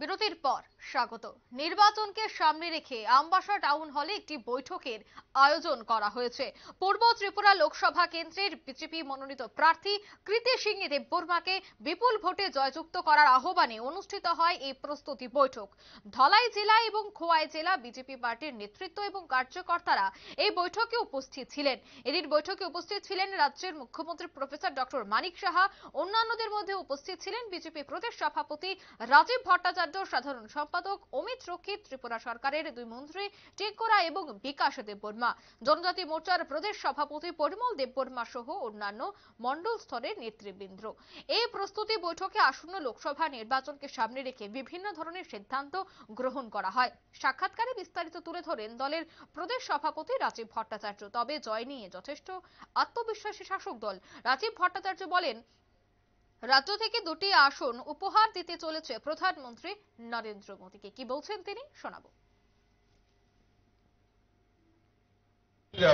বিরতির পর স্বাগত। নির্বাচনকে সামনে রেখে আমবাসা টাউন হলে একটি বৈঠকের আয়োজন করা হয়েছে। পূর্ব ত্রিপুরা লোকসভা কেন্দ্রের বিজেপি মনোনীত প্রার্থী কৃতি সিং দেববর্মাকে বিপুল ভোটে জয়যুক্ত করার আহ্বানে অনুষ্ঠিত হয় এই প্রস্তুতি বৈঠক। ধলাই জেলা এবং খোয়াই জেলা বিজেপি পার্টির নেতৃত্ব এবং কার্যকর্তারা এই বৈঠকে উপস্থিত ছিলেন। এদিন বৈঠকে উপস্থিত ছিলেন রাজ্যের মুখ্যমন্ত্রী প্রফেসর ডক্টর মানিক সাহা। অন্যান্যদের মধ্যে উপস্থিত ছিলেন বিজেপি প্রদেশ সভাপতি রাজীব ভট্টাচার্য, সাধারণ সম্পাদক অমিত রক্ষিত, ত্রিপুরা সরকারের দুই মন্ত্রী টেঙ্করা এবং বিকাশ দেববর্মা, জনজাতি মোর্চার প্রদেশ সভাপতি পরিমল দেববর্মা সহ অন্যান্য মন্ডল স্তরের নেতৃবৃন্দ। এই প্রস্তুতি বৈঠকে আসন্ন লোকসভা নির্বাচনকে সামনে রেখে বিভিন্ন ধরনের সিদ্ধান্ত গ্রহণ করা হয়। সাক্ষাৎকারে বিস্তারিত তুলে ধরেন দলের প্রদেশ সভাপতি রাজীব ভট্টাচার্য। তবে জয় নিয়ে যথেষ্ট আত্মবিশ্বাসী শাসক দল। রাজীব ভট্টাচার্য বলেন, রাজ্য থেকে দুটি আসন উপহার দিতে চলেছে প্রধানমন্ত্রী নরেন্দ্র মোদীকে। কি বলছেন তিনি, শোনাবো।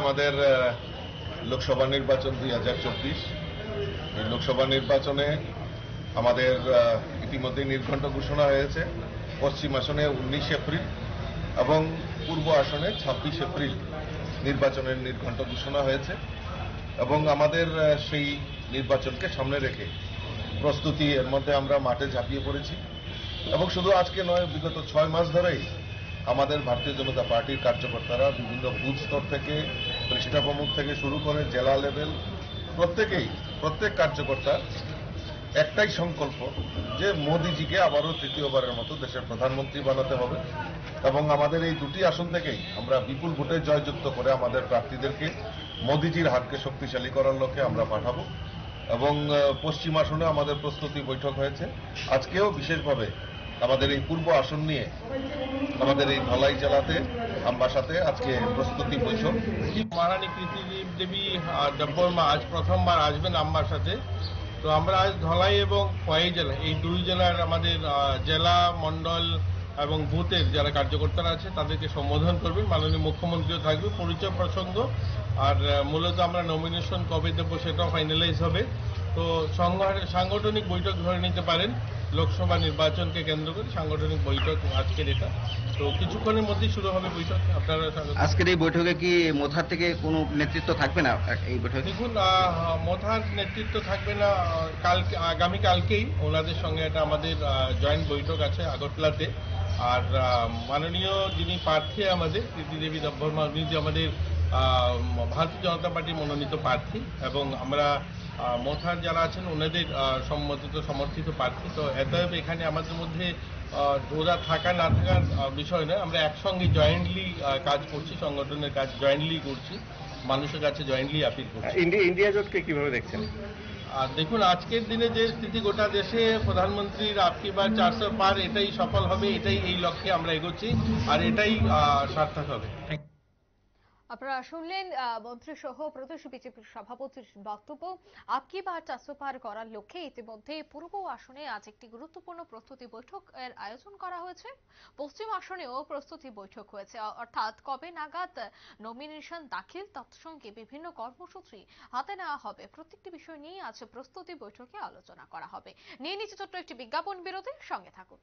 আমাদের লোকসভা নির্বাচন 2024, এই লোকসভা নির্বাচনে আমাদের ইতিমধ্যে নির্ঘণ্ট ঘোষণা হয়েছে। পশ্চিম আসনে 19 এপ্রিল এবং পূর্ব আসনে 26 এপ্রিল নির্বাচনের নির্ঘণ্ট ঘোষণা হয়েছে এবং আমাদের সেই নির্বাচনকে সামনে রেখে প্রস্তুতি এর মধ্যে আমরা মাঠে ঝাঁপিয়ে পড়েছি এবং শুধু আজকে নয়, বিগত 6 মাস ধরেই আমাদের ভারতীয় জনতা পার্টির কার্যকর্তারা বিভিন্ন বুথ স্তর থেকে, পৃষ্ঠা প্রমুখ থেকে শুরু করে জেলা লেভেল প্রত্যেক কার্যকর্তা একটাই সংকল্প যে মোদিজিকে আবারও তৃতীয়বারের মতো দেশের প্রধানমন্ত্রী বানাতে হবে এবং আমাদের এই দুটি আসন থেকেই আমরা বিপুল ভোটে জয়যুক্ত করে আমাদের প্রার্থীদেরকে মোদিজির হাতকে শক্তিশালী করার লক্ষ্যে আমরা পাঠাবো। এবং পশ্চিম আসনে আমাদের প্রস্তুতি বৈঠক হয়েছে। আজকেও বিশেষভাবে আমাদের এই পূর্ব আসন নিয়ে আমাদের এই ধলাই জেলাতে আমবাসাতে আজকে প্রস্তুতি বৈঠক। মহারানী কৃতি দেবী দেববর্মা আজ প্রথমবার আসবেন আমবাসাতে। তো আমরা আজ ধলাই এবং খোয়াই জেলা, এই দুই জেলার আমাদের জেলা মন্ডল এবং বুথের যারা কার্যকর্তারা আছে তাদেরকে সম্বোধন করবেন। মাননীয় মুখ্যমন্ত্রীও থাকবে, পরিচয় প্রসঙ্গ। আর মূলত আমরা নমিনেশন কবে দেবো সেটাও ফাইনালাইজ হবে। তো সাংগঠনিক বৈঠক ধরে নিতে পারেন। লোকসভা নির্বাচনকে কেন্দ্র করে সাংগঠনিক বৈঠক আজকের এটা। তো কিছুক্ষণের মধ্যেই শুরু হবে বৈঠক। আপনারা আজকের এই বৈঠকে কি মোথার থেকে কোনো নেতৃত্ব থাকবে না এই বৈঠকে? দেখুন, মোথার নেতৃত্ব থাকবে না। আগামীকালকেই ওনাদের সঙ্গে একটা আমাদের জয়েন্ট বৈঠক আছে আগরতলাতে। আর মাননীয় যিনি প্রার্থী আমাদের কৃতি দেবী দেববর্মা, উনি যে আমাদের ভারতীয় জনতা পার্টির মনোনীত প্রার্থী এবং আমরা মোথার যারা আছেন ওনাদের সমর্থিত প্রার্থী। তো এতএব এখানে আমাদের মধ্যে ওরা থাকা না থাকার বিষয় নয়, আমরা একসঙ্গে জয়েন্টলি কাজ করছি, সংগঠনের কাজ জয়েন্টলি করছি, মানুষের কাছে জয়েন্টলি আপিল করছি। ইন্ডিয়া জোটকে কিভাবে দেখছেন? আর দেখুন, আজকের দিনে যে স্থিতি, গোটা দেশে প্রধানমন্ত্রীর আপকি বার 400 পার, এটাই সফল হবে, এটাই এই লক্ষ্যে আমরা এগোচ্ছি আর এটাই সার্থক হবে। আপনারা শুনলেন মন্ত্রী সহ প্রদেশ বিজেপির সভাপতির বক্তব্য। আপকি বার 400 পার করার লক্ষ্যে ইতিমধ্যে পূর্ব আসনে আজ একটি গুরুত্বপূর্ণ প্রস্তুতি বৈঠক এর আয়োজন করা হয়েছে। পশ্চিম আসনেও প্রস্তুতি বৈঠক হয়েছে, অর্থাৎ কবে নাগাদ নমিনেশন দাখিল, তৎসঙ্গে বিভিন্ন কর্মসূচি হাতে নেওয়া হবে, প্রত্যেকটি বিষয় নিয়ে আজ প্রস্তুতি বৈঠকে আলোচনা করা হবে। নিয়ে নিচ্ছে ছোট্ট একটি বিজ্ঞাপন বিরতি, সঙ্গে থাকুন।